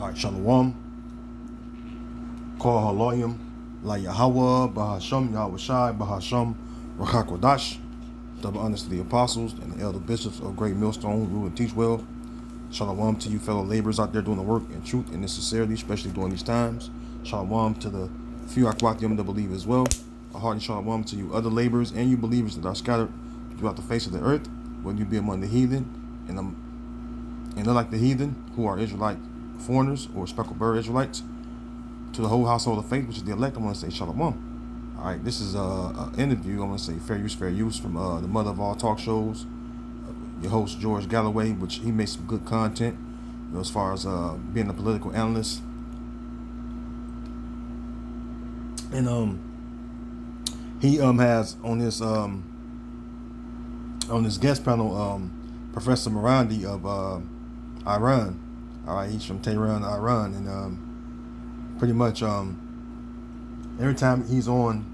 All right, Shalom. Call Haloyim, La Yahweh, Bahasham, Yahweh Shai, Bahasham, Rachakodash. Double honors to the apostles and the elder bishops of Great Millstone, rule and teach well. Shalom to you fellow laborers out there doing the work in truth and in sincerity, especially during these times. Shalom to the few Akwathium that believe as well. A hearty shalom to you other laborers and you believers that are scattered throughout the face of the earth, whether you be among the heathen and unlike the heathen who are Israelite foreigners or speckled bird Israelites. To the whole household of faith, which is the elect, I want to say shalom. All right, this is an interview. I want to say fair use from the mother of all talk shows, your host George Galloway, which he makes some good content, as far as being a political analyst. And he has on this guest panel Professor Marandi of Iran. All right, he's from Tehran, Iran, and pretty much every time he's on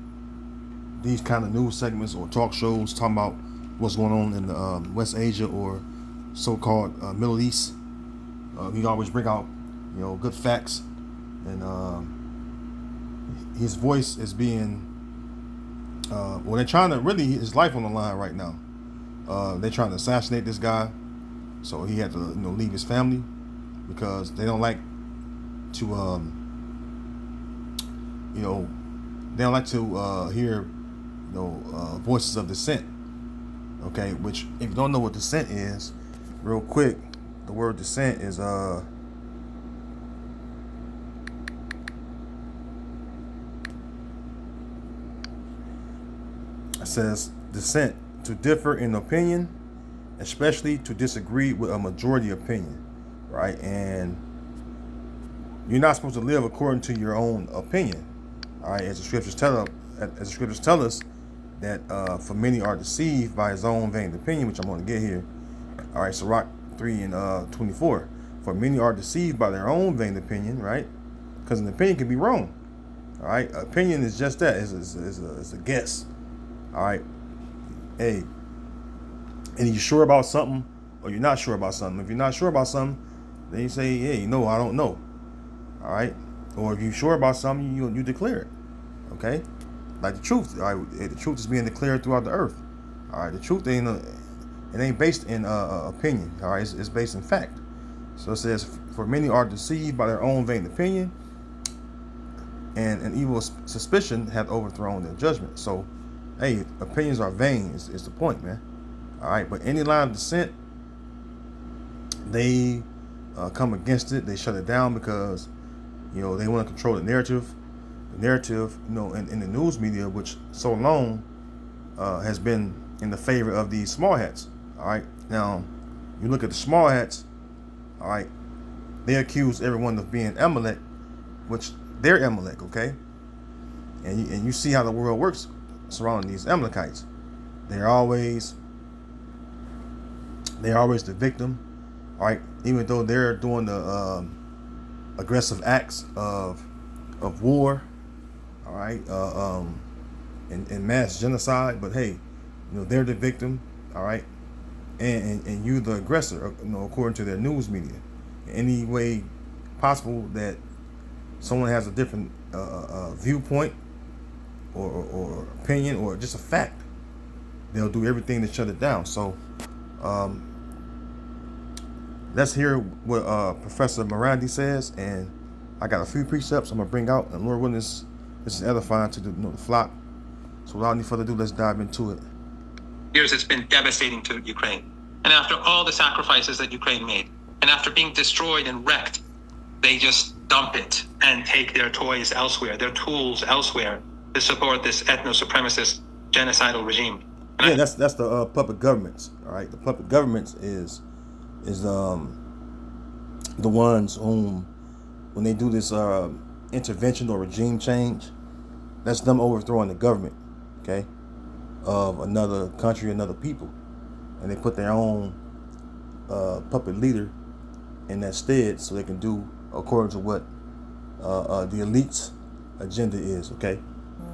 these kind of news segments or talk shows talking about what's going on in the West Asia or so-called Middle East, he always bring out good facts, and his voice is being well, they're trying to really his life on the line right now. They're trying to assassinate this guy, so he had to leave his family because they don't like to they don't like to hear voices of dissent. Okay, which if you don't know what dissent is, real quick, the word dissent is it says dissent, to differ in opinion, especially to disagree with a majority opinion, right? And you're not supposed to live according to your own opinion. All right, as the scriptures tell us that for many are deceived by his own vain opinion, which I'm going to get here. All right, Sirach 3 and 24. For many are deceived by their own vain opinion, right? Because an opinion can be wrong. All right, opinion is just that. It's a guess. All right, hey, and you're sure about something or you're not sure about something. If you're not sure about something, then you say, hey, I don't know. All right, or if you're sure about something, you declare it. Okay, like the truth. All right, the truth is being declared throughout the earth. All right, the truth ain't based in opinion. All right, it's based in fact. So it says, for many are deceived by their own vain opinion, and an evil suspicion hath overthrown their judgment. So, hey, opinions are vain. Is the point, man. All right, but any line of dissent, they come against it. They shut it down because they want to control the narrative. The narrative, in the news media, which so long has been in the favor of these small hats. All right, now you look at the small hats. All right, they accuse everyone of being Amalek, which they're Amalek, okay? And you see how the world works surrounding these Amalekites. They're always the victim. All right, even though they're doing the aggressive acts of war, all right, and mass genocide, but hey, they're the victim, all right, and you the aggressor, according to their news media. In any way possible that someone has a different viewpoint or opinion or just a fact, they'll do everything to shut it down. So let's hear what Professor Marandi says, and I got a few precepts I'm gonna bring out, and Lord willing, this is edifying to the flock. So without any further ado, let's dive into it. Years it's been devastating to Ukraine, and after all the sacrifices that Ukraine made, and after being destroyed and wrecked, they just dump it and take their toys elsewhere, their tools elsewhere, to support this ethno-supremacist genocidal regime. And that's the puppet governments. All right, the puppet governments is the ones whom, when they do this intervention or regime change, that's them overthrowing the government, okay, of another country, another people, and they put their own puppet leader in that stead so they can do according to what the elite's agenda is, okay?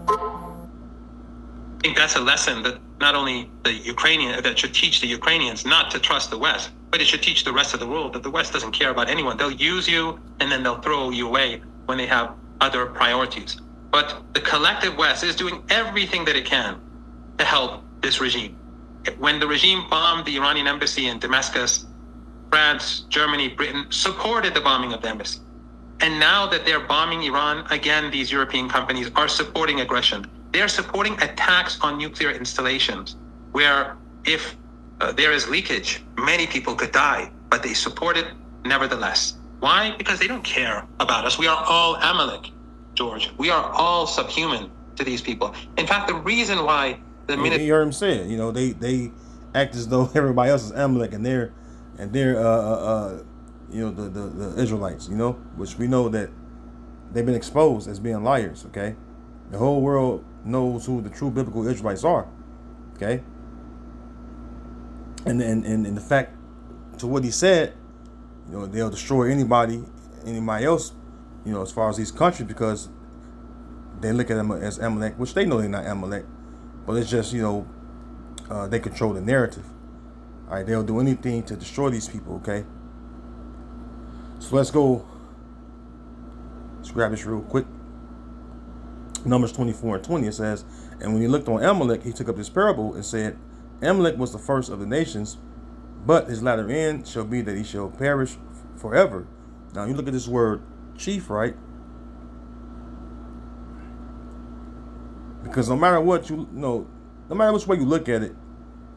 I think that's a lesson that not only that should teach the Ukrainians not to trust the West, But it should teach the rest of the world that the West doesn't care about anyone. They'll use you and then they'll throw you away when they have other priorities. But the collective West is doing everything that it can to help this regime. When the regime bombed the Iranian embassy in Damascus, France, Germany, Britain supported the bombing of the embassy. And now that they're bombing Iran, again, these European companies are supporting aggression. They're supporting attacks on nuclear installations where if there is leakage, many people could die, but they support it nevertheless. Why? Because they don't care about us. We are all Amalek, George. We are all subhuman to these people. In fact, the reason why the minute you heard him say it, they act as though everybody else is Amalek and they're the Israelites, which we know that they've been exposed as being liars. Okay, the whole world knows who the true biblical Israelites are. Okay, and the fact to what he said, they'll destroy anybody else, as far as these countries, because they look at them as Amalek, which they know they're not Amalek, but it's just they control the narrative. All right, they'll do anything to destroy these people. Okay, so let's grab this real quick. Numbers 24:20, it says, and when he looked on Amalek, he took up this parable and said, Amalek was the first of the nations, but his latter end shall be that he shall perish forever. Now you look at this word chief, right? Because no matter what no matter which way you look at it,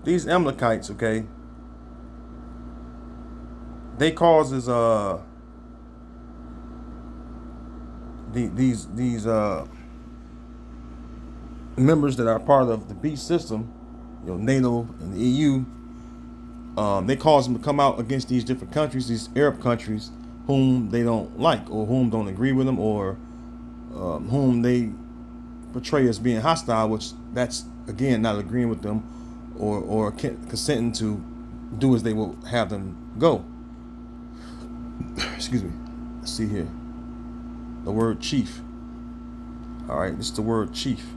these Amalekites, okay, they causes these members that are part of the beast system, NATO and the EU, they cause them to come out against these different countries, these Arab countries, whom they don't like or whom don't agree with them, or whom they portray as being hostile, which that's again not agreeing with them or consenting to do as they will have them go. Excuse me. Let's see here. The word chief. All right, this is the word chief.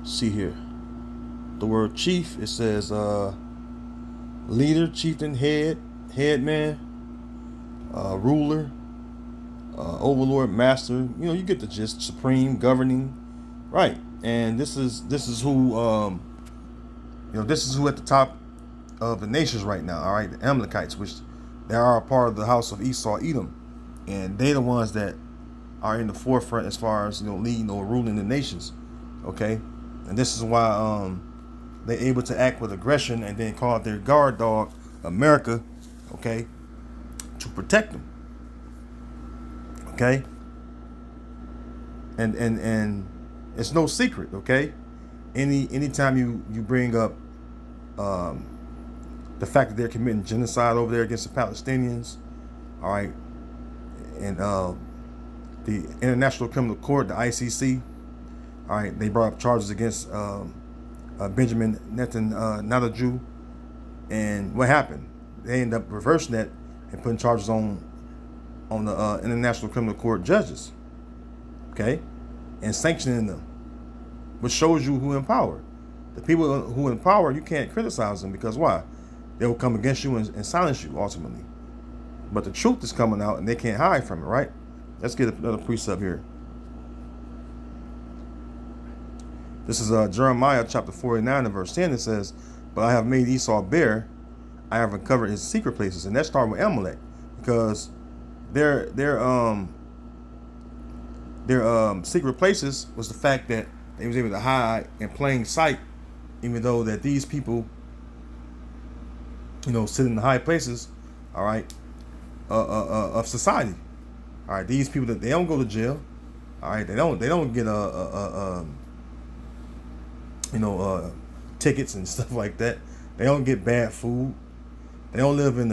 See here. The word chief, it says leader, chieftain, headman, ruler, overlord, master. You get the gist. Supreme, governing, right? And this is who this is who at the top of the nations right now. All right, the Amalekites, which they are a part of the house of Esau, Edom, and they the ones that are in the forefront as far as leading or ruling the nations. Okay, and this is why they're able to act with aggression and then call their guard dog America, okay, to protect them. Okay, and it's no secret. Okay, anytime you bring up the fact that they're committing genocide over there against the Palestinians, all right, and the International Criminal Court, the ICC, all right, they brought up charges against Benjamin Netanyahu, and what happened? They ended up reversing that and putting charges on the International Criminal Court judges, okay, and sanctioning them, which shows you who in power. The people who in power, you can't criticize them, because why? They will come against you and silence you ultimately. But the truth is coming out and they can't hide from it, right? Let's get another precept here. This is Jeremiah chapter 49 and verse 10. It says, but I have made Esau bare, I have uncovered his secret places. And that's starting with Amalek, because their secret places was the fact that they was able to hide in plain sight, even though that these people sit in the high places, all right, of society. All right, these people, that they don't go to jail. All right, they don't get tickets and stuff like that. They don't get bad food. They don't live in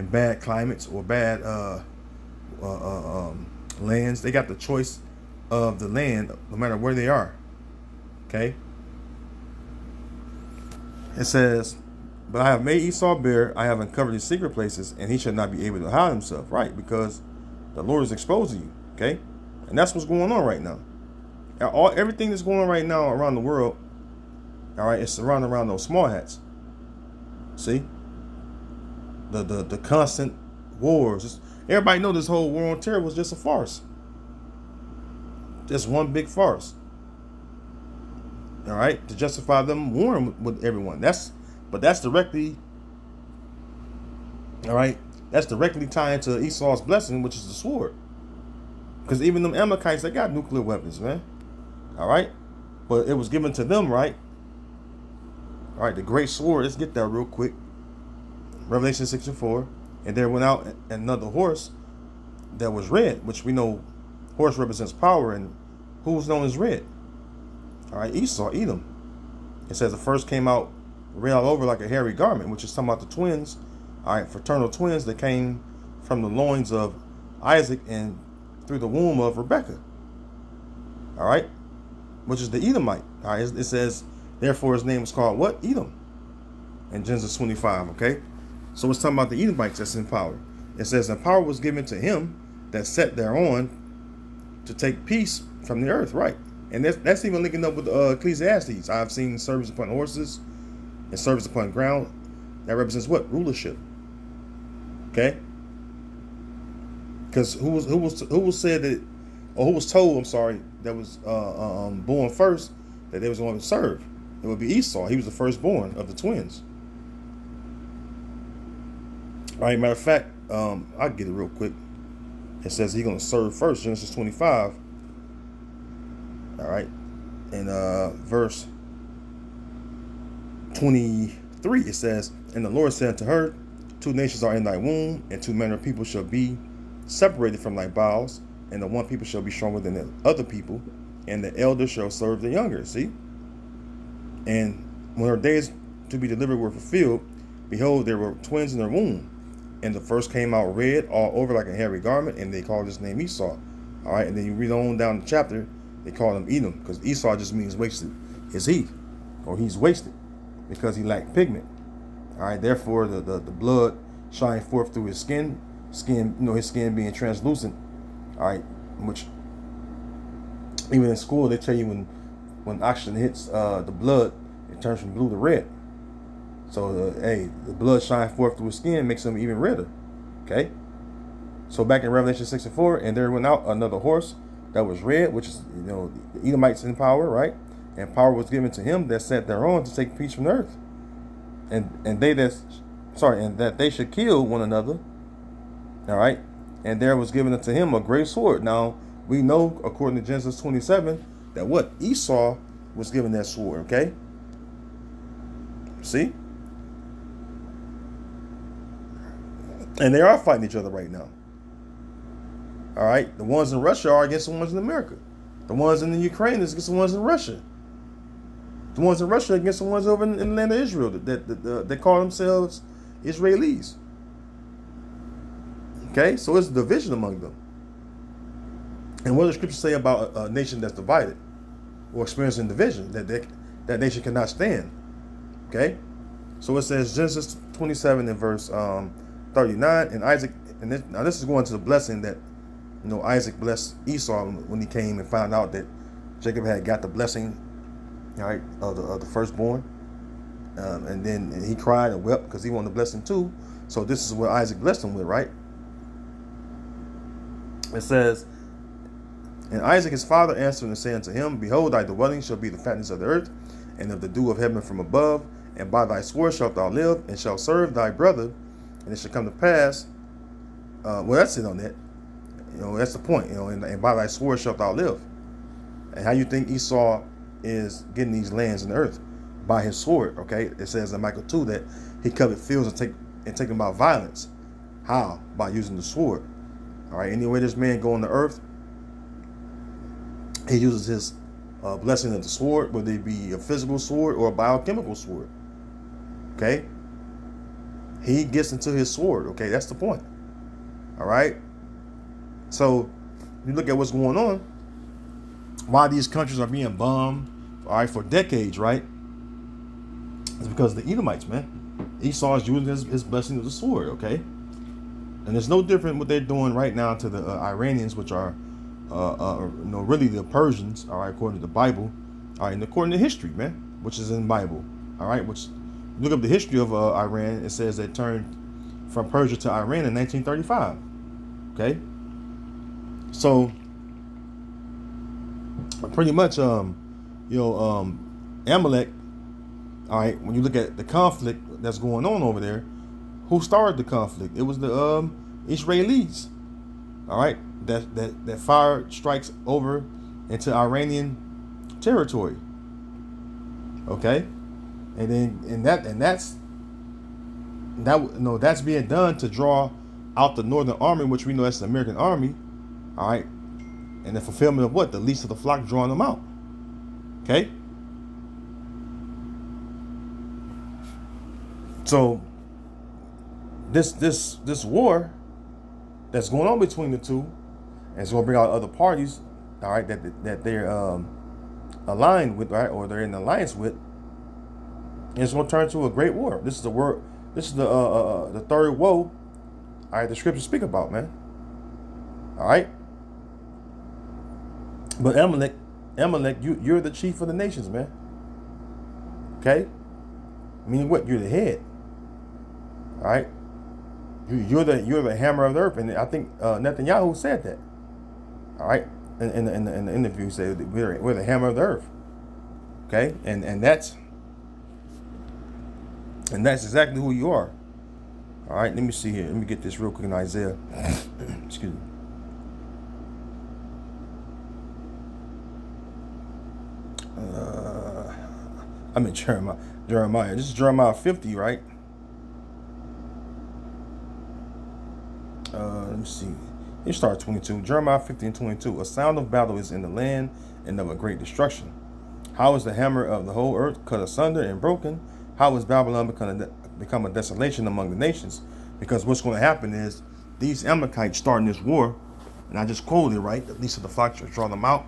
bad climates or bad lands. They got the choice of the land no matter where they are. Okay. It says, but I have made Esau bare, I have uncovered his secret places, and he shall not be able to hide himself. Right, because the Lord is exposing you. Okay, and that's what's going on right now. Everything that's going on right now around the world, All right, it's surrounded around those small hats. See, the constant wars. Everybody know this whole war on terror was just a farce. Just one big farce. All right, to justify them warring with everyone. That's directly. All right, that's directly tied to Esau's blessing, which is the sword. Because even them Amalekites, they got nuclear weapons, man. All right, but it was given to them, right? All right, the great sword. Let's get that real quick. Revelation 6:4, and there went out another horse that was red, which we know horse represents power, and who was known as red? All right, Esau, Edom. It says the first came out red all over like a hairy garment, which is talking about the twins. All right, fraternal twins that came from the loins of Isaac and through the womb of Rebekah. All right, which is the Edomite. All right, it says, therefore his name is called what? Edom. In Genesis 25, okay? So it's talking about the Edomites that's in power. It says, and power was given to him that sat thereon to take peace from the earth, right? And that's even linking up with Ecclesiastes. I've seen service upon horses and service upon ground. That represents what? Rulership. Okay? Because who was said that, or who was told, I'm sorry, that was born first, that they was going to serve? It would be Esau. He was the firstborn of the twins. All right, matter of fact, I'll get it real quick. It says he's going to serve first, Genesis 25. All right, in verse 23, it says, and the Lord said to her, 2 nations are in thy womb, and 2 manner of people shall be separated from thy bowels, and the one people shall be stronger than the other people, and the elder shall serve the younger. See? And when her days to be delivered were fulfilled, behold, there were twins in her womb. And the first came out red all over like a hairy garment, and they called his name Esau. All right, and then you read on down the chapter, they call him Edom, because Esau just means wasted is he, or he's wasted, because he lacked pigment. All right, therefore the blood shined forth through his skin, his skin being translucent. All right, which even in school they tell you when oxygen hits the blood, it turns from blue to red. So, the blood shine forth through his skin makes him even redder. Okay? So, back in Revelation 6:4, and there went out another horse that was red, which is, the Edomites in power, right? And power was given to him that sat thereon to take peace from the earth. And that they should kill one another. All right? And there was given unto him a great sword. Now, we know, according to Genesis 27, that what? Esau was given that sword, okay? See? And they are fighting each other right now. All right? The ones in Russia are against the ones in America. The ones in the Ukraine is against the ones in Russia. The ones in Russia against the ones over in the land of Israel that call themselves Israelis. Okay? So it's a division among them. And what does the scripture say about a nation that's divided or experiencing division? That nation cannot stand. Okay? So it says Genesis 27 in verse 39, and Isaac, now this is going to the blessing that, Isaac blessed Esau when he came and found out that Jacob had got the blessing, all right, of the firstborn. And then he cried and wept because he wanted the blessing too. So this is what Isaac blessed him with, right? It says, and Isaac his father answered and said unto him, behold, thy dwelling shall be the fatness of the earth, and of the dew of heaven from above, and by thy sword shalt thou live, and shalt serve thy brother. And it shall come to pass, that's it on that. That's the point, and by thy sword shalt thou live. And how you think Esau is getting these lands in the earth? By his sword, okay? It says in Micah 2 that he covet fields and take them by violence. How? By using the sword. All right, anyway this man go on the earth, he uses his blessing of the sword, whether it be a physical sword or a biochemical sword. Okay? He gets into his sword. Okay, that's the point. All right? So, you look at what's going on, why these countries are being bombed, all right, for decades, right? It's because of the Edomites, man. Esau is using his blessing of the sword, okay? And it's no different what they're doing right now to the Iranians, which are, really the Persians, all right, according to the Bible, all right, and according to history, man. which is in the Bible. All right, which look up the history of Iran. It says they turned from Persia to Iran in 1935. Okay, so pretty much, Amalek. All right, when you look at the conflict that's going on over there, who started the conflict? It was the Israelis. All right, that fired strikes over into Iranian territory. Okay, that's being done to draw out the Northern Army, which we know that's the American Army. All right, and the fulfillment of what? The least of the flock, drawing them out. Okay, so this war that's going on between the two, and it's going to bring out other parties, all right, that they're aligned with, right, or they're in alliance with, and it's going to turn to a great war. This is the word. This is the third woe. All right, the scriptures speak about, man. All right, but Amalek, you're the chief of the nations, man. Okay, meaning what? You're the head. All right. You're the hammer of the earth, and I think Netanyahu said that. All right, in the interview, he said we're the hammer of the earth. Okay, and that's exactly who you are. All right, let me see here. Let me get this real quick in Isaiah. Excuse me. I'm in Jeremiah. This is Jeremiah 50, right? Let me see. You start 22. Jeremiah 50 and 22. A sound of battle is in the land and of a great destruction. How is the hammer of the whole earth cut asunder and broken? How is Babylon become a desolation among the nations? Because what's going to happen is these Amalekites starting this war, and I just quoted, right? The least of the flock shall draw them out.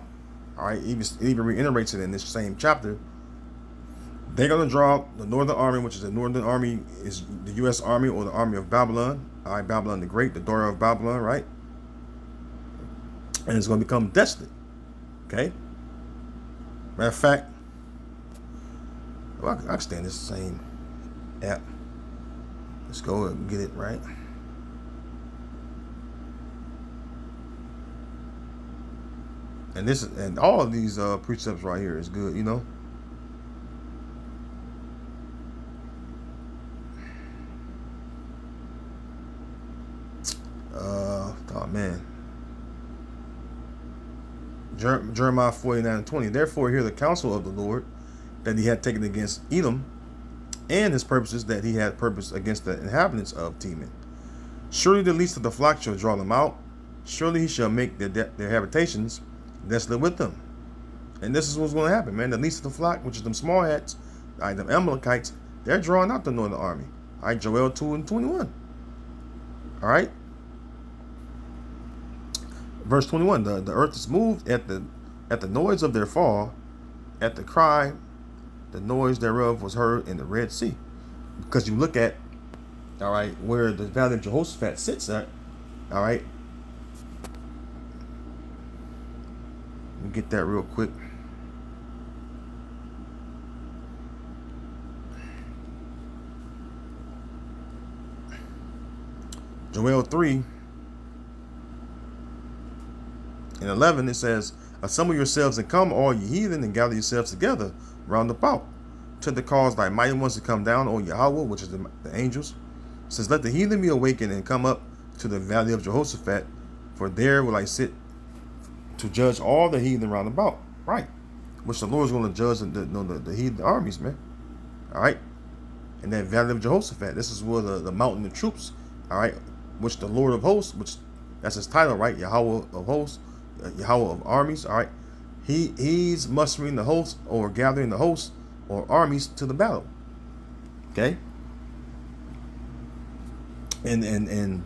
All right, it even reiterates it in this same chapter. They're going to draw out the Northern Army, which is the Northern Army, is the U.S. Army or the Army of Babylon. All right, Babylon the Great, the daughter of Babylon, right? And it's going to become desolate. Okay? Matter of fact, well, I can stand this same app. Let's go and get it right. And all of these precepts right here is good, you know. Oh man. Jeremiah 49 and 20. Therefore hear the counsel of the Lord that he had taken against Edom, and his purposes that he had purposed against the inhabitants of Teman. Surely the least of the flock shall draw them out. Surely he shall make their habitations desolate with them. And this is what's going to happen, man. The least of the flock, which is them small hats, them Amalekites, they're drawing out the Northern Army. All right, Joel 2 and 21. All right. Verse 21, the earth is moved at the noise of their fall, at the cry, the noise thereof was heard in the Red Sea. Because you look at, all right, where the valley of Jehoshaphat sits at, all right. Let me get that real quick. Joel 3 and 11, it says, assemble yourselves and come, all ye heathen, and gather yourselves together round about, to the cause thy mighty ones to come down, O Yahweh, which is the angels. It says, let the heathen be awakened and come up to the valley of Jehoshaphat, for there will I sit to judge all the heathen round about. Right. Which the Lord is going to judge the heathen armies, man. All right. And that valley of Jehoshaphat, this is where the mountain of troops, all right, which the Lord of hosts, which that's his title, right? Yahweh of hosts, Yahweh of armies, all right. He's mustering the hosts or gathering the hosts or armies to the battle. Okay. And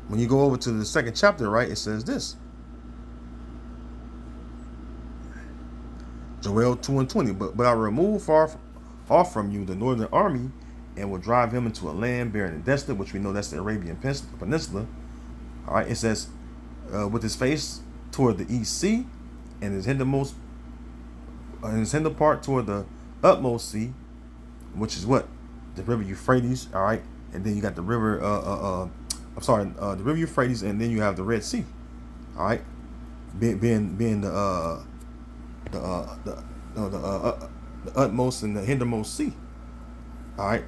when you go over to the second chapter, right, it says this. Joel 2 and 20. But I will remove off from you the northern army, and will drive him into a land barren and desolate, which we know that's the Arabian Peninsula. All right, it says, with his face toward the east sea, and his hinder part toward the utmost sea, which is what? The river Euphrates, all right? And then you got the river, the river Euphrates, and then you have the Red Sea, all right? Being the utmost and the hindermost sea, all right?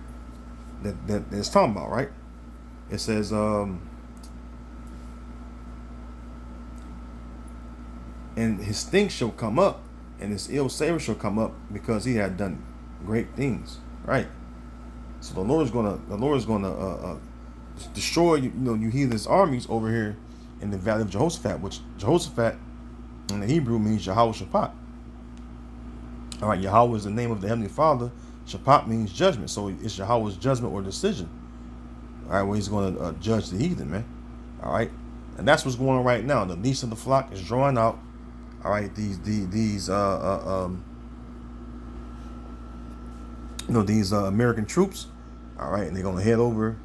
That it's talking about, right? It says, and his stink shall come up, and his ill savor shall come up, because he had done great things, right? So the Lord is gonna destroy you heathens armies over here in the valley of Jehoshaphat, which Jehoshaphat in the Hebrew means Yahweh Shaphat. All right, Yahweh is the name of the Heavenly Father. Shaphat means judgment, so it's Yahweh's judgment or decision. All right, where he's going to judge the heathen, man. All right, and that's what's going on right now. The least of the flock is drawing out. All right, these American troops. All right, and they're going to head over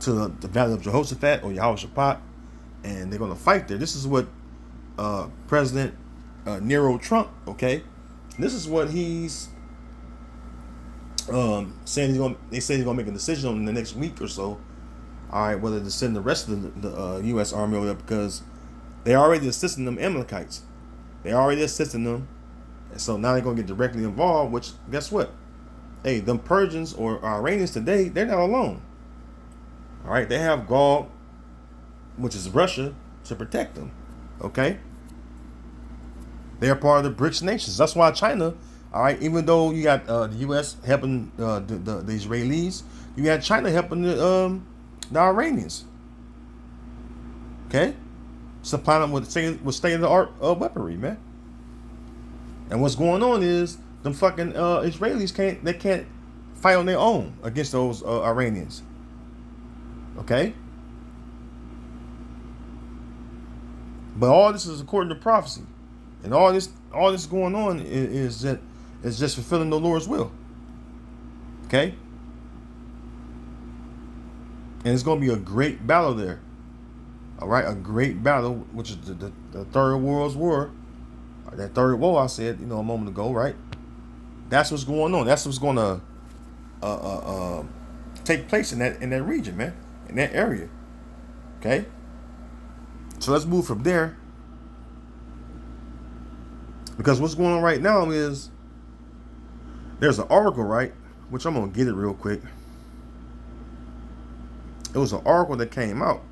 to the valley of Jehoshaphat or Yahweh Shaphat, and they're going to fight there. This is what President Nero Trump, okay, this is what he's saying. They say he's going to make a decision in the next week or so. All right, whether to send the rest of the U.S. Army over there, because they already assisting them Amalekites. They already assisting them, and so now they're going to get directly involved. Which, guess what? Hey, them Persians or Iranians today, they're not alone. All right, they have Gog, which is Russia, to protect them. Okay, they're part of the BRICS nations. That's why China, all right, even though you got the U.S. helping the Israelis, you got China helping the Iranians. Okay, supplying them with state-of-the-art weaponry, man. And what's going on is them fucking Israelis can't fight on their own against those Iranians. Okay, but all this is according to prophecy, and all this going on is just fulfilling the Lord's will. Okay, and it's going to be a great battle there. All right, a great battle, which is the Third World War. That third war I said, a moment ago, right? That's what's going on. That's what's going to take place in that region, man, in that area. Okay. So let's move from there, because what's going on right now is there's an article, right? Which I'm gonna get it real quick. It was an article that came out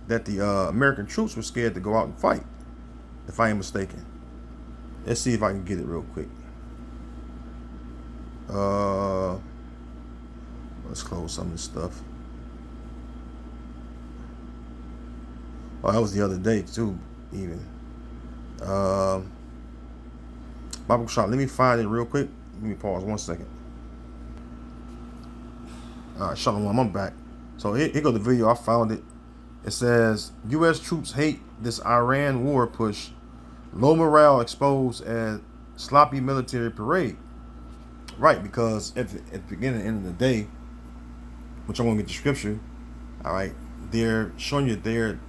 that the American troops were scared to go out and fight, if I ain't mistaken. Let's see if I can get it real quick. Let's close some of this stuff. Oh, that was the other day too, even. Bible shot. Let me find it real quick. Let me pause 1 second. All right, Shalom, I'm back. So here goes the video. I found it. It says, U.S. troops hate this Iran war push. Low morale exposed as sloppy military parade. Right, because at the beginning and end of the day, which I'm going to get the scripture, all right, they're showing you they're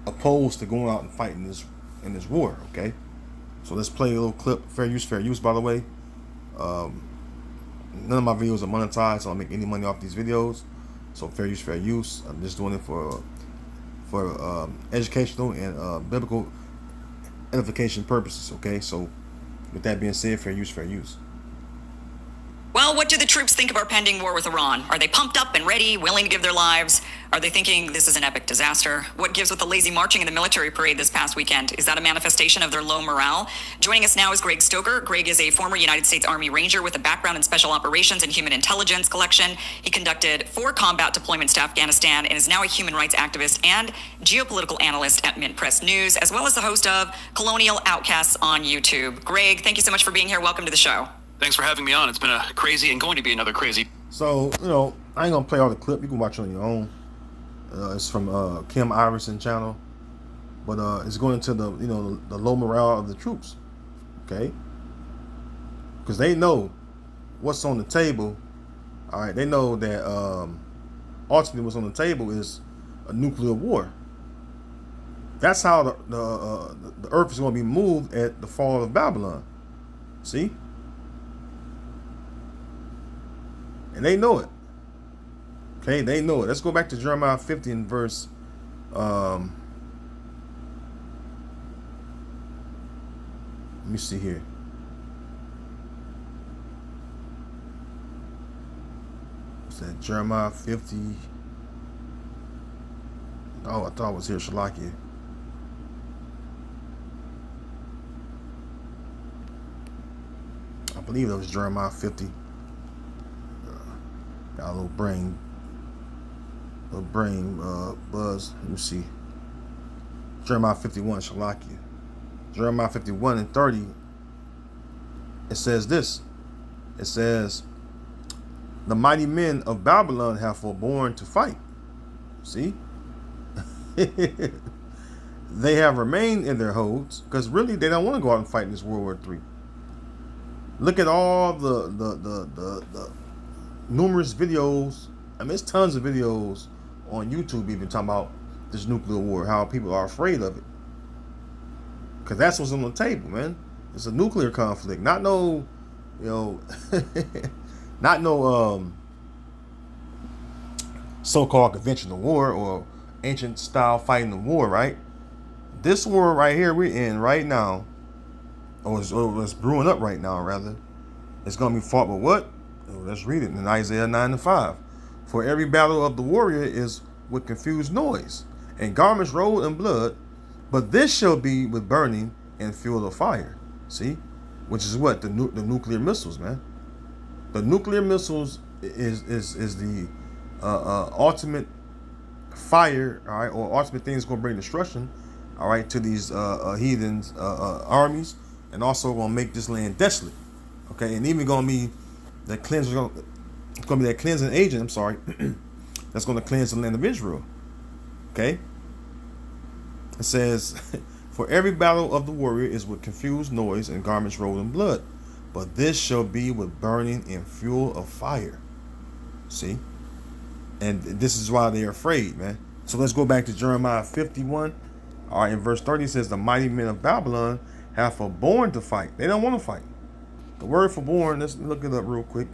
opposed to going out and fighting in this war, okay? So let's play a little clip. Fair use, by the way. None of my videos are monetized, so I don't make any money off these videos. So fair use. I'm just doing it for educational and biblical edification purposes, okay? So with that being said, fair use. Well, what do the troops think of our pending war with Iran? Are they pumped up and ready, willing to give their lives? Are they thinking this is an epic disaster? What gives with the lazy marching in the military parade this past weekend? Is that a manifestation of their low morale? Joining us now is Greg Stoker. Greg is a former United States Army Ranger with a background in special operations and human intelligence collection. He conducted 4 combat deployments to Afghanistan and is now a human rights activist and geopolitical analyst at Mint Press News, as well as the host of Colonial Outcasts on YouTube. Greg, thank you so much for being here. Welcome to the show. Thanks for having me on. It's been a crazy and going to be another crazy. So, I ain't going to play all the clip. You can watch it on your own. It's from Kim Iverson channel. But it's going into the low morale of the troops. Okay? Because they know what's on the table. All right, they know that ultimately what's on the table is a nuclear war. That's how the earth is going to be moved at the fall of Babylon. See? And they know it. Okay, they know it. Let's go back to Jeremiah 50 and verse let me see here. What's that? Jeremiah 50. Oh, I thought it was here, Shalakia. I believe that was Jeremiah 50. Got a little brain buzz. Let me see. Jeremiah 51, Shalakia. Jeremiah 51 and 30. It says this. It says, the mighty men of Babylon have forborne to fight. See? They have remained in their holds because really they don't want to go out and fight in this World War III. Look at all the numerous videos. I mean, there's tons of videos on YouTube even talking about this nuclear war, how people are afraid of it. Because that's what's on the table, man. It's a nuclear conflict, not no, not no so-called conventional war or ancient style fighting the war, right? This war right here we're in right now, or it's brewing up right now, rather. It's going to be fought with what? Let's read it in Isaiah 9 and 5. For every battle of the warrior is with confused noise, and garments rolled in blood, but this shall be with burning and fuel of fire. See? Which is what? The nuclear missiles, man. The nuclear missiles is the ultimate fire, all right, or ultimate thing that's going to bring destruction, all right, to these heathens armies, and also going to make this land desolate. Okay, and even going to be that cleanser. It's going to be that cleansing agent. I'm sorry, that's going to cleanse the land of Israel. Okay. It says, for every battle of the warrior is with confused noise and garments rolled in blood, but this shall be with burning and fuel of fire. See? And this is why they're afraid, man. So let's go back to Jeremiah 51. All right, in verse 30 it says, the mighty men of Babylon have forborne to fight. They don't want to fight. The word forborne, let's look it up real quick.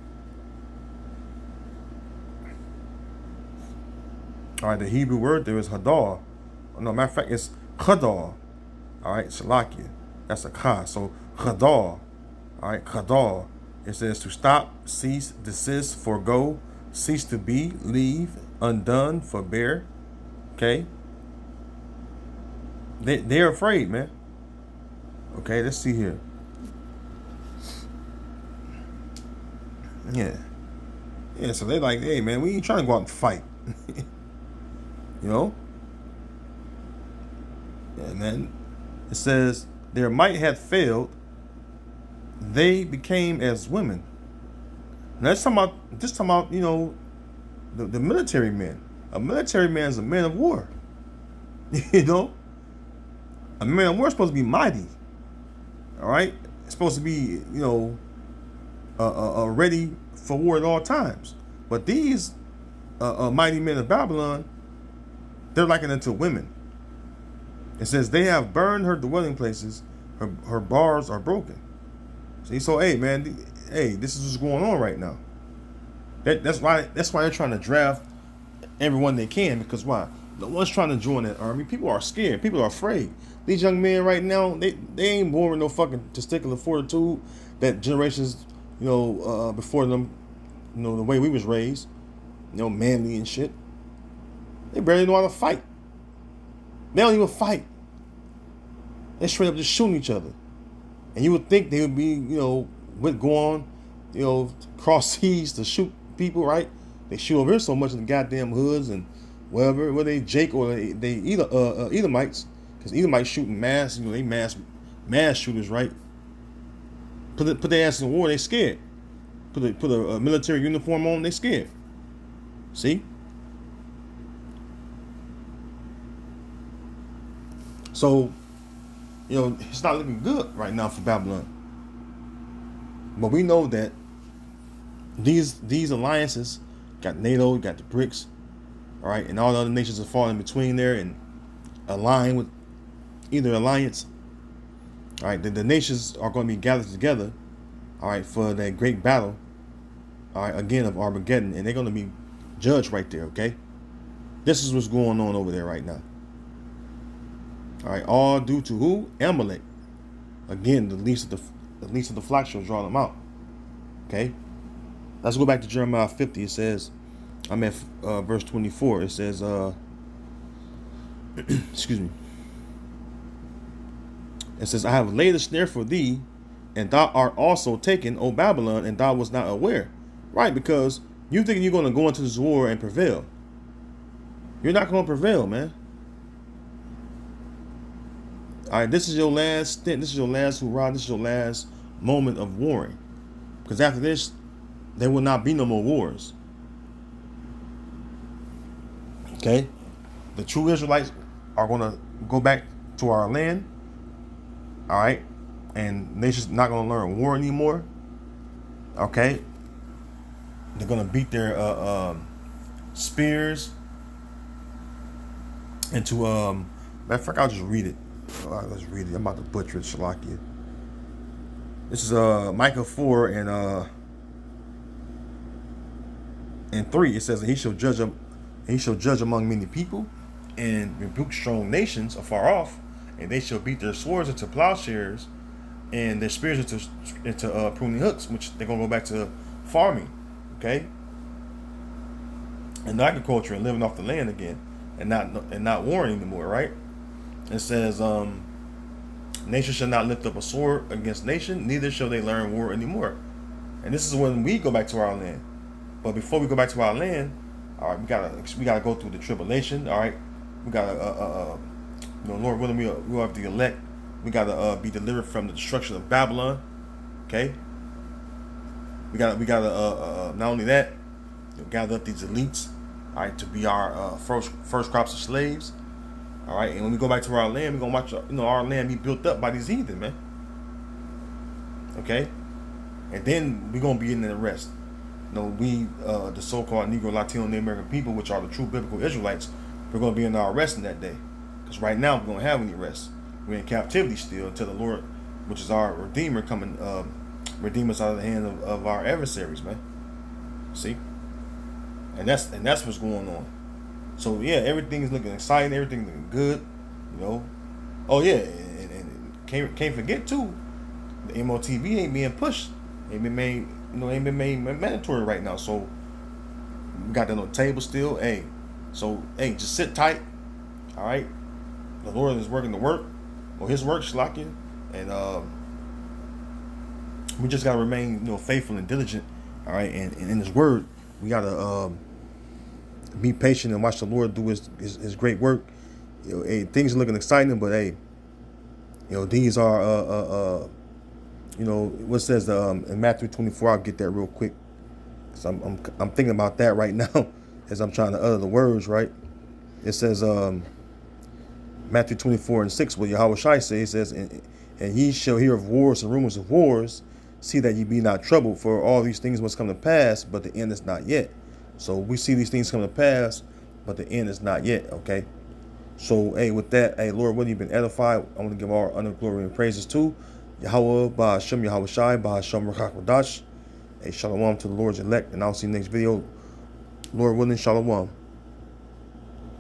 All right, the Hebrew word there is hadar. No, matter of fact, it's chadar. All right, shalakia. That's a ka. So chadar. All right, chadar. It says to stop, cease, desist, forego, cease to be, leave, undone, forbear. Okay. They're afraid, man. Okay, let's see here. Yeah. Yeah, so they're like, hey, man, we ain't trying to go out and fight. You know? And then it says, their might had failed. They became as women. Now, let's talk about, you know, the military men. A military man is a man of war. You know? A man of war is supposed to be mighty. All right? It's supposed to be, you know, ready for war at all times. But these mighty men of Babylon, they're likened unto women. It says they have burned her dwelling places. Her bars are broken. See, so hey, man, hey, this is what's going on right now. That's why they're trying to draft everyone they can, because why? No one's trying to join that army. People are scared. People are afraid. These young men right now, they ain't born with no fucking testicular fortitude that generations, you know, before them, you know, the way we was raised, you know, manly and shit. They barely know how to fight. They don't even fight. They're straight up just shooting each other. And you would think they would be, you know, with going, you know, cross seas to shoot people, right? They shoot over here so much in the goddamn hoods and wherever, whether they Jake or they Edomites, because Edomites shooting mass, you know, they mass shooters, right? Put their ass in the war, they scared. Put a military uniform on, they scared. See? So, you know, it's not looking good right now for Babylon. But we know that these alliances, got NATO, got the BRICS, all right, and all the other nations are falling between there and align with either alliance. All right, the nations are going to be gathered together, all right, for that great battle, all right, again, of Armageddon, and they're going to be judged right there, okay? This is what's going on over there right now. All right, all due to who? Amalek. Again, the least of the flock shall draw them out. Okay, let's go back to Jeremiah 50. It says, I'm at verse 24. It says, excuse me. It says, I have laid a snare for thee, and thou art also taken, O Babylon, and thou was not aware. Right, because you think you're going to go into this war and prevail. You're not going to prevail, man. All right, this is your last stint. This is your last hurrah. This is your last moment of warring. Because after this, there will not be no more wars. Okay? The true Israelites are going to go back to our land. All right? And nation's not going to learn war anymore. Okay? They're going to beat their spears into matter of fact, I'll just read it. Let's read it. I'm about to butcher it, Shalakia. This is Micah 4 and 3. It says, he shall judge among many people, and rebuke strong nations afar off, and they shall beat their swords into plowshares, and their spears into pruning hooks, which they're gonna go back to farming, okay, and agriculture and living off the land again, and not warring anymore, right? It says, nation shall not lift up a sword against nation, neither shall they learn war anymore. And this is when we go back to our land. But before we go back to our land, all right, we gotta go through the tribulation. All right, we gotta Lord willing, we'll have the elect. We gotta be delivered from the destruction of Babylon. Okay. We gotta not only that, gather up these elites, all right, to be our first crops of slaves. All right, and when we go back to our land, we're gonna watch our land be built up by these heathen, man. Okay, and then we're gonna be in the rest. We, the so-called Negro, Latino, and American people, which are the true biblical Israelites, we're gonna be in our rest in that day. Because right now we don't have any rest. We're in captivity still until the Lord, which is our Redeemer, come and redeem us out of the hand of our adversaries, man. See, and that's what's going on. So yeah, everything is looking exciting, everything looking good, Oh yeah, and can't forget too, the MOTV ain't being pushed, ain't been made mandatory right now. So we got that on the table still. Hey, just sit tight. All right, the Lord is working the work, or His work, Shalakia, and we just gotta remain faithful and diligent. All right, and in His word, we gotta be patient and watch the Lord do his great work. Hey, things are looking exciting, but hey, these are what says in Matthew 24. I'll get that real quick, because I'm thinking about that right now as I'm trying to utter the words. Right, it says Matthew 24 and 6. What Yahweh Shai says, it says, and ye shall hear of wars and rumors of wars. See that ye be not troubled, for all these things must come to pass, but the end is not yet. So we see these things come to pass, but the end is not yet, okay? So, hey, with that, hey, Lord, when you've been edified, I want to give all honor, glory, and praises to Yahweh, Ba'ashem, Yahweh Shai, Ba'ashem, Rachak Wadash. Hey, shalom to the Lord's elect, and I'll see you next video. Lord willing, shalom.